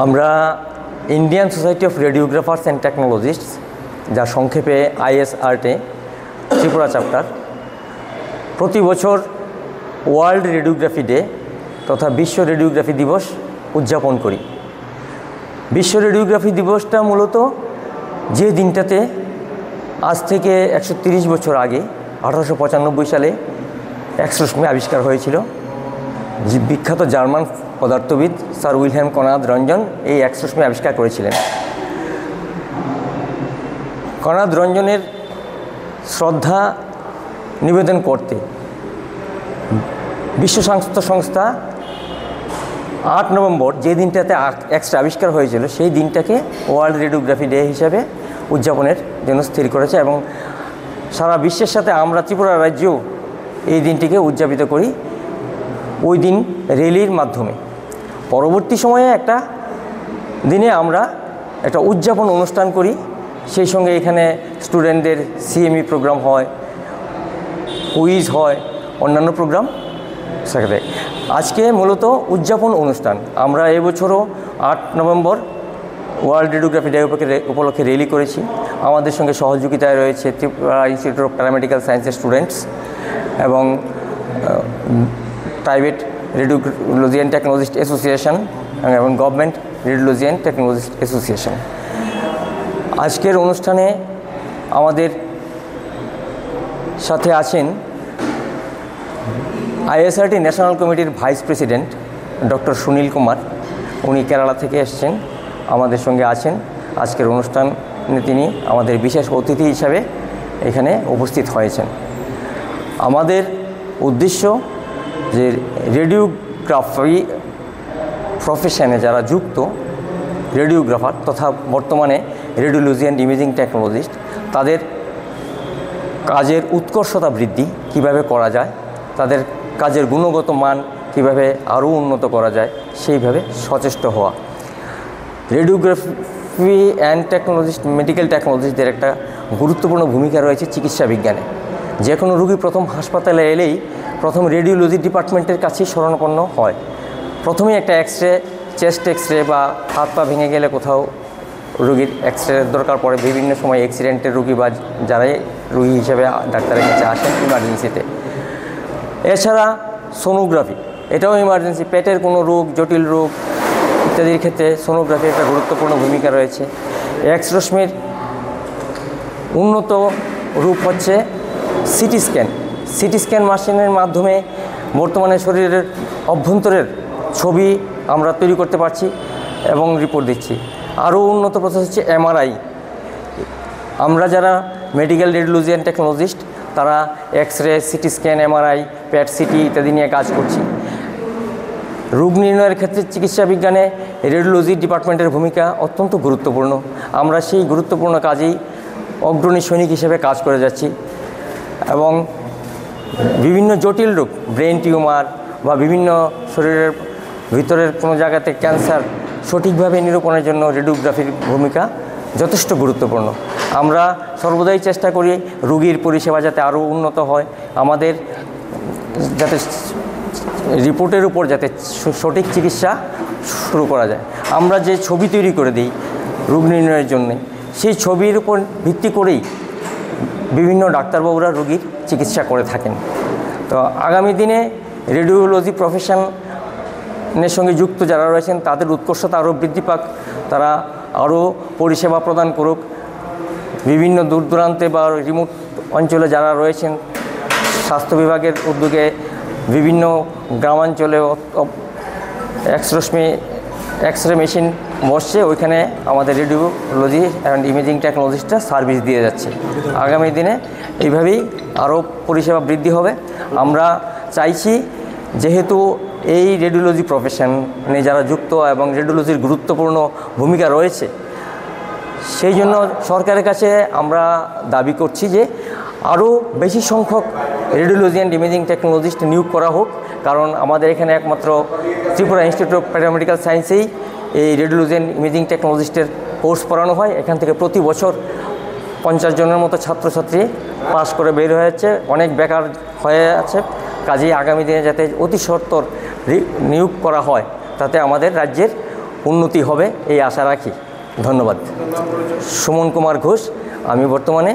আমরা Indian society of radiographers and technologists, যা সংক্ষেপে ISRT ত্রিপুরা চ্যাপ্টার, প্রতি বছর ওয়ার্ল্ড রেডিওগ্রাফি ডে তথা বিশ্ব রেডিওগ্রাফি দিবস উদযাপন করি। বিশ্ব রেডিওগ্রাফি দিবসটা মূলত যে দিনটাতে আজ থেকে 130 বছর আগে 1895 সালে এক্স রশ্মি আবিষ্কার হয়েছিল। বিখ্যাত জার্মান পদার্থবিদ স্যার উইলহেম কনাদ রঞ্জন এই এক্স রশ্মি আবিষ্কার করেছিলেন। কনাদ রঞ্জনের শ্রদ্ধা নিবেদন করতে বিশ্ব স্বাস্থ্য সংস্থা 8 নভেম্বর, যে দিনটাতে এক্সটা আবিষ্কার হয়েছিল, সেই দিনটাকে ওয়ার্ল্ড রেডিওগ্রাফি ডে হিসাবে উদযাপনের জন্য স্থির করেছে এবং সারা বিশ্বের সাথে আমরা ত্রিপুরা রাজ্যেও এই দিনটিকে উদযাপিত করি ওই দিন র্যালির মাধ্যমে। পরবর্তী সময়ে একটা দিনে আমরা একটা উদযাপন অনুষ্ঠান করি, সেই সঙ্গে এখানে স্টুডেন্টদের CME প্রোগ্রাম হয়, কুইজ হয়, অন্যান্য প্রোগ্রাম থাকে। আজকে মূলত উদযাপন অনুষ্ঠান। আমরা এবছরও 8 নভেম্বর ওয়ার্ল্ড রেডিওগ্রাফি ডে উপলক্ষে র্যালি করেছি। আমাদের সঙ্গে সহযোগিতায় রয়েছে ত্রিপুরা ইনস্টিটিউট অফ প্যারামেডিক্যাল সায়েন্সের স্টুডেন্টস এবং private radiology and technologist association এবং government radiology and technologist association. আজকের অনুষ্ঠানে আমাদের সাথে আছেন ISRT ন্যাশনাল কমিটির vice president doctor Sunil Kumar. উনি কেরালা থেকে এসেছেন, আমাদের সঙ্গে আছেন। আজকের অনুষ্ঠানে তিনি আমাদের বিশেষ অতিথি হিসাবে এখানে উপস্থিত হয়েছেন। আমাদের উদ্দেশ্য যে রেডিওগ্রাফি প্রফেশনে যারা যুক্ত রেডিওগ্রাফার তথা বর্তমানে রেডিওলজি অ্যান্ড ইমেজিং টেকনোলজিস্ট, তাদের কাজের উৎকর্ষতা বৃদ্ধি কিভাবে করা যায়, তাদের কাজের গুণগত মান কিভাবে আরও উন্নত করা যায়, সেইভাবে সচেষ্ট হওয়া। রেডিওগ্রাফি অ্যান্ড টেকনোলজিস্ট, মেডিকেল টেকনোলজিস্টদের একটা গুরুত্বপূর্ণ ভূমিকা রয়েছে চিকিৎসা বিজ্ঞানে। যে কোনো রোগী প্রথম হাসপাতালে এলেই প্রথম রেডিওলজি ডিপার্টমেন্টের কাছেই শরণাপন্ন হয়। প্রথমেই একটা এক্সরে, চেস্ট এক্সরে বা হাত পা ভেঙে গেলে কোথাও রোগীর এক্সরের দরকার পড়ে। বিভিন্ন সময় অ্যাক্সিডেন্টের রোগী বা যারাই রোগী হিসেবে ডাক্তারের কাছে আসেন ইমার্জেন্সিতে। এছাড়া সোনোগ্রাফি, এটাও ইমার্জেন্সি, পেটের কোনো রোগ, জটিল রোগ ইত্যাদির ক্ষেত্রে সোনোগ্রাফির একটা গুরুত্বপূর্ণ ভূমিকা রয়েছে। এক্স রশ্মির উন্নত রূপ হচ্ছে সিটি স্ক্যান। সিটি স্ক্যান মেশিনের মাধ্যমে বর্তমানে শরীরের অভ্যন্তরের ছবি আমরা তৈরি করতে পারছি এবং রিপোর্ট দিচ্ছি। আরও উন্নত প্রসেস হচ্ছে MRI। আমরা যারা মেডিকেল রেডিওলজি অ্যান্ড টেকনোলজিস্ট, তারা x ray, CT scan, MRI, PET CT ইত্যাদি নিয়ে কাজ করছি। রোগ নির্ণয়ের ক্ষেত্রে চিকিৎসা বিজ্ঞানে রেডিওলজি ডিপার্টমেন্টের ভূমিকা অত্যন্ত গুরুত্বপূর্ণ। আমরা সেই গুরুত্বপূর্ণ কাজেই অগ্রণী সৈনিক হিসেবে কাজ করে যাচ্ছি এবং বিভিন্ন জটিল রোগ, ব্রেন টিউমার বা বিভিন্ন শরীরের ভিতরের কোনো জায়গাতে ক্যান্সার সঠিকভাবে নিরূপণের জন্য রেডিওগ্রাফির ভূমিকা যথেষ্ট গুরুত্বপূর্ণ। আমরা সর্বদাই চেষ্টা করি রোগীর পরিষেবা যাতে আরও উন্নত হয়, আমাদের যাতে রিপোর্টের উপর যাতে সঠিক চিকিৎসা শুরু করা যায়। আমরা যে ছবি তৈরি করে দিই রোগ নির্ণয়ের জন্যে, সেই ছবির উপর ভিত্তি করেই বিভিন্ন ডাক্তারবাবুরা রোগীর চিকিৎসা করে থাকেন। তো আগামী দিনে রেডিওলজি প্রফেশনের সঙ্গে যুক্ত যারা রয়েছেন তাদের উৎকর্ষতা আরও বৃদ্ধি পাক, তারা আরও পরিষেবা প্রদান করুক। বিভিন্ন দূর দূরান্তে বা রিমোট অঞ্চলে যারা রয়েছেন, স্বাস্থ্য বিভাগের উদ্যোগে বিভিন্ন গ্রামাঞ্চলে এক্সরে মেশিন বসছে, ওইখানে আমাদের রেডিওলজি অ্যান্ড ইমেজিং টেকনোলজিস্টরা সার্ভিস দিয়ে যাচ্ছে। আগামী দিনে এইভাবেই আরও পরিষেবা বৃদ্ধি হবে। আমরা চাইছি, যেহেতু এই রেডিওলজি প্রফেশনে যারা যুক্ত এবং রেডিওলজির গুরুত্বপূর্ণ ভূমিকা রয়েছে, সেই জন্য সরকারের কাছে আমরা দাবি করছি যে আরও বেশি সংখ্যক রেডিওলজি অ্যান্ড ইমেজিং টেকনোলজিস্ট নিয়োগ করা হোক। কারণ আমাদের এখানে একমাত্র ত্রিপুরা ইনস্টিটিউট অফ প্যারামেডিক্যাল সায়েন্সেই এই রেডিওলজি অ্যান্ড ইমেজিং টেকনোলজিস্টের কোর্স পড়ানো হয়। এখান থেকে প্রতি বছর 50 জনের মতো ছাত্রছাত্রী পাস করে বের হয়ে যাচ্ছে, অনেক বেকার হয়ে আছে। কাজেই আগামী দিনে যাতে অতি সত্বর নিয়োগ করা হয়, তাতে আমাদের রাজ্যের উন্নতি হবে এই আশা রাখি। ধন্যবাদ। সুমন কুমার ঘোষ, আমি বর্তমানে